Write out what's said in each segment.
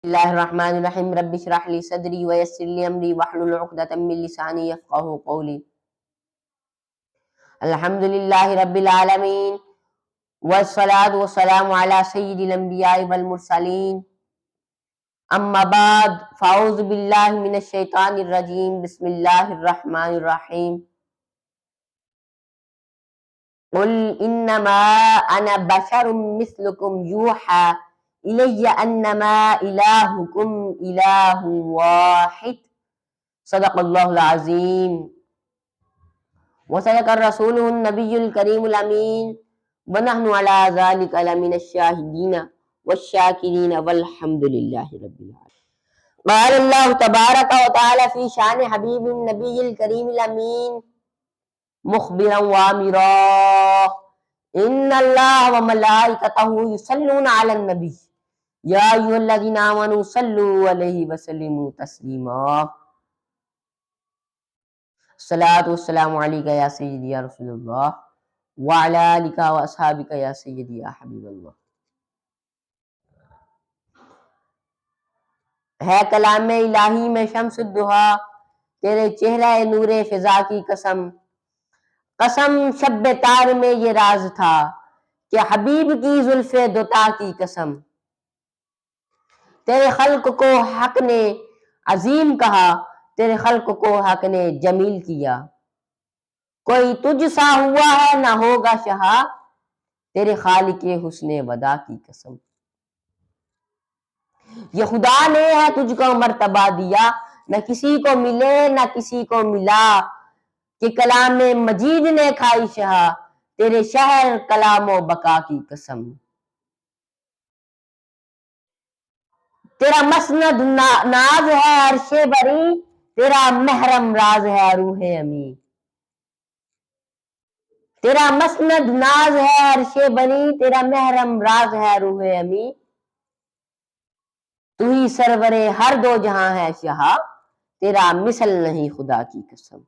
اللہ الرحمن الرحیم رب اشرح لی صدری ویسر لی امری واحلل عقدۃ من لسانی یفقہوا قولی۔ الحمدللہ رب العالمین والصلاۃ والسلام علی سید الانبیاء والمرسلین، اما بعد فاعوذ باللہ من الشیطان الرجیم، بسم اللہ الرحمن الرحیم۔ قل انما انا بشر مثلکم یوحی الی انما الہکم الہ واحد، صدق اللہ العظیم وصدق الرسول النبی الکریم الامین، ونحن علی ذلک لمن الشاہدین والشاکرین والحمد للہ رب العالمین۔ قال اللہ تبارک و تعالی فی شان حبیب النبی الکریم الامین مخبرا وامرا ان اللہ وملائکتہ یصلون علی النبی یا ایھا الذین آمنوا صلوا علیہ وسلموا تسلیما۔ الصلاۃ والسلام علیک یا سیدی یا رسول اللہ وعلی آلک واصحابک یا سیدی یا حبیب اللہ۔ ہے کلام الہی میں شمس الضحیٰ، تیرے چہرہ نور فضا کی قسم، قسم شب تار میں یہ راز تھا کہ حبیب کی زلف دوتا کی قسم، تیرے خلق کو حق نے عظیم کہا، تیرے خلق کو حق نے جمیل کیا، کوئی تجھ سا ہوا ہے نہ ہوگا شہا، تیرے خالق حسن ودا کی قسم۔ یہ خدا نے ہے تجھ کو مرتبہ دیا، نہ کسی کو ملے نہ کسی کو ملا، کہ کلام مجید نے کھائی شہا، تیرے شہر کلام و بقا کی قسم۔ تیرا مسند ناز ہے عرش بری، تیرا محرم راز ہے روح امی، تیرا مسند ناز ہے عرش بری، تیرا محرم راز ہے روح امی، تو ہی سرور ہر دو جہاں ہے شہا، تیرا مثل نہیں خدا کی قسم۔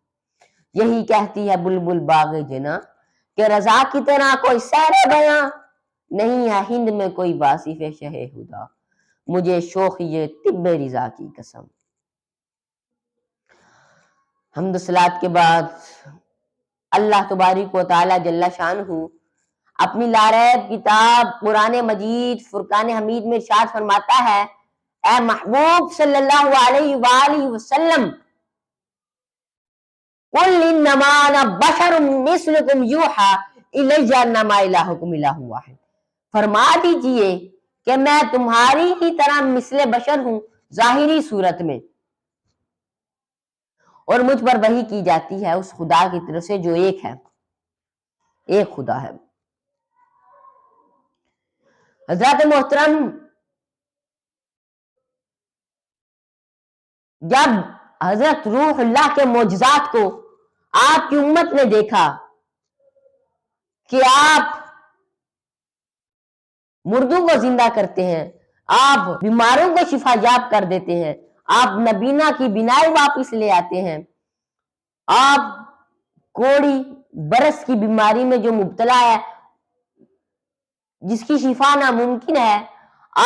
یہی کہتی ہے بلبل باغ جنا کہ رضا کی طرح کوئی سیر بیاں نہیں ہے ہند میں کوئی واصف شہ خدا، مجھے شوخی طب رضا کی قسم۔ حمد و صلات کے بعد اللہ تبارک و تعالی جل شانہ اپنی لاریب کتاب قرآن مجید فرقان حمید میں ارشاد فرماتا ہے، اے محبوب صلی اللہ علیہ وآلہ وسلم، قل انما انا بشر مثلکم یوحی الی انما الہکم الہ واحد، فرما دیجئے کہ میں تمہاری ہی طرح مثل بشر ہوں ظاہری صورت میں، اور مجھ پر وحی کی جاتی ہے اس خدا کی طرف سے جو ایک ہے، ایک خدا ہے۔ حضرات محترم، جب حضرت روح اللہ کے معجزات کو آپ کی امت نے دیکھا کہ آپ مردوں کو زندہ کرتے ہیں، آپ بیماروں کو شفا یاب کر دیتے ہیں، آپ نبینا کی بینائی واپس لے آتے ہیں، آپ کوڑی برس کی بیماری میں جو مبتلا ہے جس کی شفا ناممکن ہے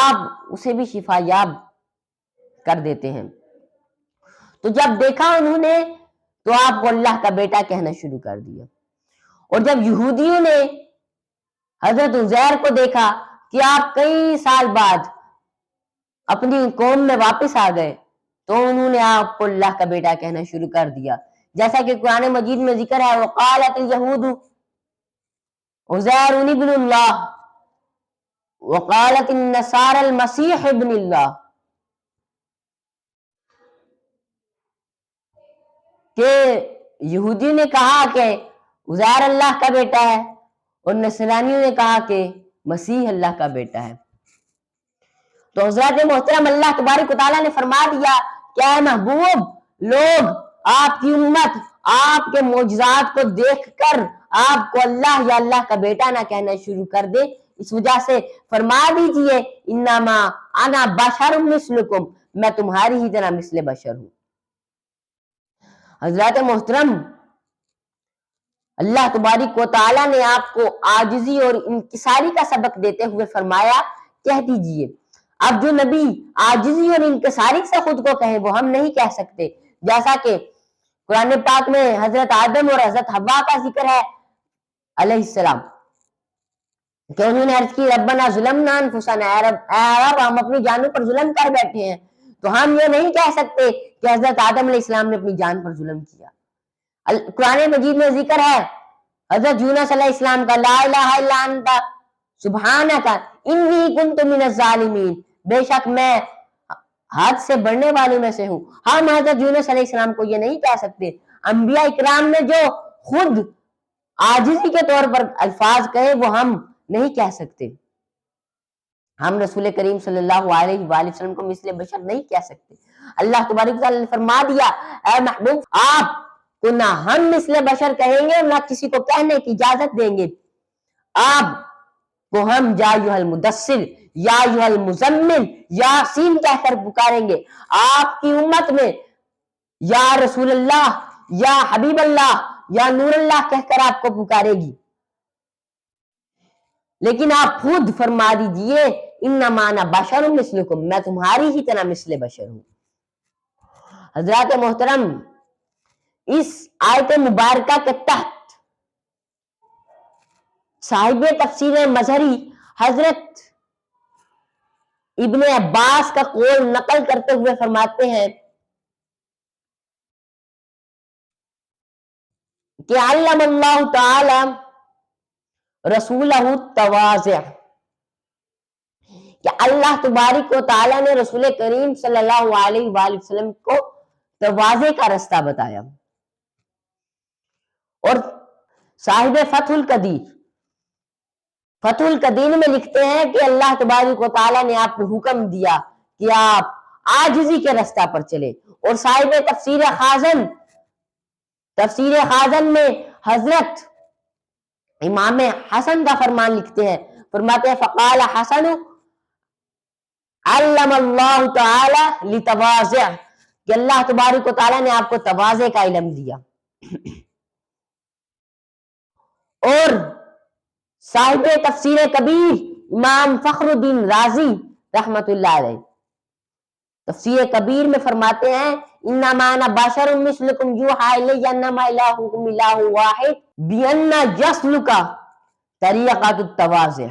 آپ اسے بھی شفا یاب کر دیتے ہیں، تو جب دیکھا انہوں نے تو آپ کو اللہ کا بیٹا کہنا شروع کر دیا۔ اور جب یہودیوں نے حضرت عزیر کو دیکھا کہ آپ کئی سال بعد اپنی قوم میں واپس آ گئے تو انہوں نے آپ کو اللہ کا بیٹا کہنا شروع کر دیا، جیسا کہ قرآن مجید میں ذکر ہے، وقالت اليہود عزیر ابن اللہ وقالت النصارى المسیح ابن اللہ، کہ یہودی نے کہا کہ عزیر اللہ کا بیٹا ہے اور نصرانیوں نے کہا کہ مسیح اللہ کا بیٹا ہے۔ تو حضرات محترم، اللہ تبارک و تعالیٰ نے فرما دیا کہ اے محبوب، لوگ آپ کی امت آپ کے معجزات کو دیکھ کر آپ کو اللہ یا اللہ کا بیٹا نہ کہنا شروع کر دے، اس وجہ سے فرما دیجئے انما انا بشر مثلکم، میں تمہاری ہی طرح مثل بشر ہوں۔ حضرات محترم، اللہ تبارک و تعالیٰ نے آپ کو عاجزی اور انکساری کا سبق دیتے ہوئے فرمایا، کہہ دیجئے اب جو نبی عاجزی اور انکساری سے خود کو کہے وہ ہم نہیں کہہ سکتے، جیسا کہ قرآن پاک میں حضرت آدم اور حضرت حوا کا ذکر ہے علیہ السلام کہ انہوں نے عرض کی ربنا ظلمنا انفسنا، اے رب ہم اپنی جانوں پر ظلم کر بیٹھے ہیں، تو ہم یہ نہیں کہہ سکتے کہ حضرت آدم علیہ السلام نے اپنی جان پر ظلم کیا۔ قرآن مجید میں ذکر ہے حضرت یونس علیہ السلام کا لا الہ الا انت سبحانک انی کنت من الظالمین، بے شک میں حد سے بڑھنے والوں میں سے ہوں۔ ہم حضرت یونس علیہ السلام کو یہ نہیں کہہ سکتے۔ انبیاء اکرام نے جو خود عاجزی کے طور پر الفاظ کہے وہ ہم نہیں کہہ سکتے۔ ہم رسول کریم صلی اللہ علیہ وآلہ وسلم کو مثل بشر نہیں کہہ سکتے۔ اللہ تبارک و تعالیٰ نے فرما دیا اے محبوب آپ کو نہ ہم مثل بشر کہیں گے نہ کسی کو کہنے کی اجازت دیں گے، آپ کو ہم یا ایھا المدثر یا ایھا المزمل یاسین کہہ کر پکاریں گے۔ آپ کی امت میں یا رسول اللہ یا حبیب اللہ یا نور اللہ کہہ کر آپ کو پکارے گی، لیکن آپ خود فرما دیجئے انما انا بشر مثلکم، میں تمہاری ہی طرح مثل بشر ہوں۔ حضرات محترم، اس آیت مبارکہ کے تحت صاحب تفسیر مظہری حضرت ابن عباس کا قول نقل کرتے ہوئے فرماتے ہیں کہ علم اللہ تعالی رسولہ التواضع، کہ اللہ تبارک و تعالیٰ نے رسول کریم صلی اللہ علیہ وآلہ وسلم کو تواضع کا رستہ بتایا۔ اور صاحب فتح القدیر میں لکھتے ہیں کہ اللہ تبارک و تعالیٰ نے آپ کو حکم دیا کہ آپ عاجزی کے رستہ پر چلے۔ اور صاحب تفسیر خازن میں حضرت امام حسن کا فرمان لکھتے ہیں، فرماتے ہیں فقال حسن علم اللہ تعالی لتواضع، کہ اللہ تبارک و تعالیٰ نے آپ کو تواضع کا علم دیا۔ اور صاحب تفسیر کبیر امام فخر الدین رازی رحمت اللہ علیہ تفسیر کبیر میں فرماتے ہیں انما انا بشر مثلکم یوحی الی انما الہکم الہ واحد بان یسلک طریقۃ التواضع،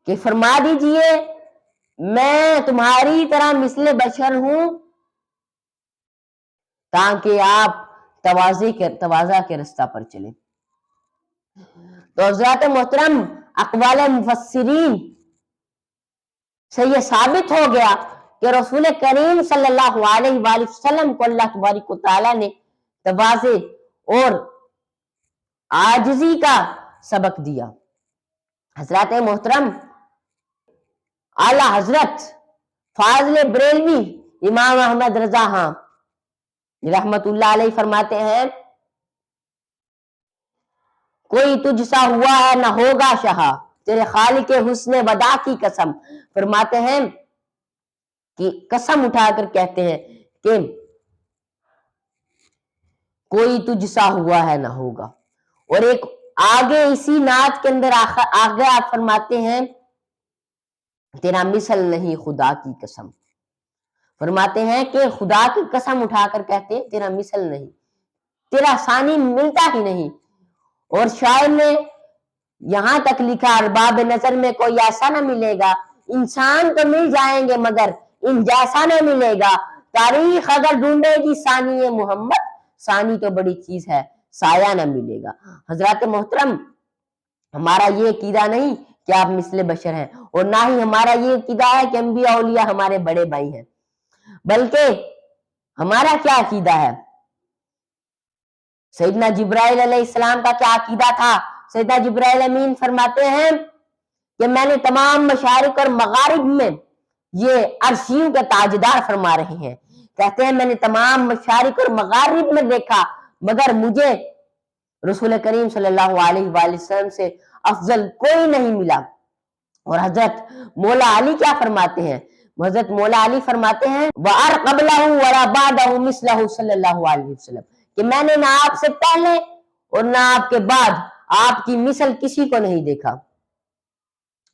کہ فرما دیجئے میں تمہاری طرح مثل بشر ہوں تاکہ آپ تواضع کے رستہ پر چلیں۔ تو حضرات محترم، اقوال مفسرین سے یہ ثابت ہو گیا کہ رسول کریم صلی اللہ علیہ وآلہ وسلم کو اللہ تبارک و تعالیٰ نے تواضع اور عاجزی کا سبق دیا۔ حضرات محترم، اعلی حضرت فاضل بریلوی امام احمد رضا خان رحمت اللہ علیہ فرماتے ہیں کوئی تجھ سا ہوا ہے نہ ہوگا شہا، تیرے خالق حسن ودا کی قسم۔ فرماتے ہیں کہ قسم اٹھا کر کہتے ہیں کہ کوئی تجھ سا ہوا ہے نہ ہوگا۔ اور ایک آگے اسی نعت کے اندر آگے آپ فرماتے ہیں تیرا مثل نہیں خدا کی قسم۔ فرماتے ہیں کہ خدا کی قسم اٹھا کر کہتے ہیں تیرا مثل نہیں، تیرا ثانی ملتا ہی نہیں۔ اور شاعر نے یہاں تک لکھا ارباب نظر میں کوئی ایسا نہ ملے گا، انسان تو مل جائیں گے مگر ان جیسا نہ ملے گا، تاریخ اگر ڈھونڈے گی ثانی محمد، ثانی تو بڑی چیز ہے سایہ نہ ملے گا۔ حضرات محترم، ہمارا یہ عقیدہ نہیں کہ آپ مثل بشر ہیں، اور نہ ہی ہمارا یہ عقیدہ ہے کہ انبیاء اولیاء ہمارے بڑے بھائی ہیں، بلکہ ہمارا کیا عقیدہ ہے؟ سیدنا جبرائیل علیہ السلام کا کیا عقیدہ تھا؟ سیدنا جبرائیل امین فرماتے ہیں کہ میں نے تمام مشارق اور مغارب میں، یہ عرشیوں کے تاجدار فرما رہے ہیں، کہتے ہیں میں نے تمام مشارق اور مغارب میں دیکھا مگر مجھے رسول کریم صلی اللہ علیہ وآلہ وسلم سے افضل کوئی نہیں ملا۔ اور حضرت مولا علی کیا فرماتے ہیں؟ حضرت مولا علی فرماتے ہیں وَأَرْ قَبْلَهُ وَلَا بَعْدَهُ مِثْلَهُ صلی اللہ علیہ وسلم، کہ میں نے نہ آپ سے پہلے اور نہ آپ کے بعد آپ کی مثل کسی کو نہیں دیکھا۔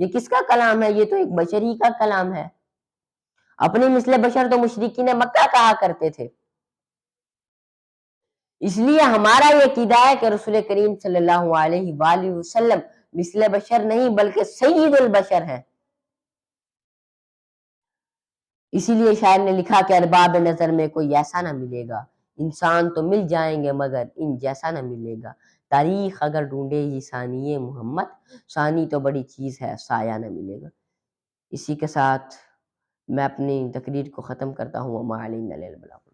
یہ کس کا کلام ہے؟ یہ تو ایک بشر ہی کا کلام ہے۔ اپنی مثل بشر تو مشرکین مکہ کہا کرتے تھے۔ اس لیے ہمارا یہ عقیدہ ہے کہ رسول کریم صلی اللہ علیہ وآلہ وسلم مثل بشر نہیں بلکہ سید البشر ہیں۔ اسی لیے شاعر نے لکھا کہ ارباب نظر میں کوئی ایسا نہ ملے گا، انسان تو مل جائیں گے مگر ان جیسا نہ ملے گا، تاریخ اگر ڈھونڈے ہی ثانی محمد، ثانی تو بڑی چیز ہے سایہ نہ ملے گا۔ اسی کے ساتھ میں اپنی تقریر کو ختم کرتا ہوں۔ وما علینا الا البلاغ۔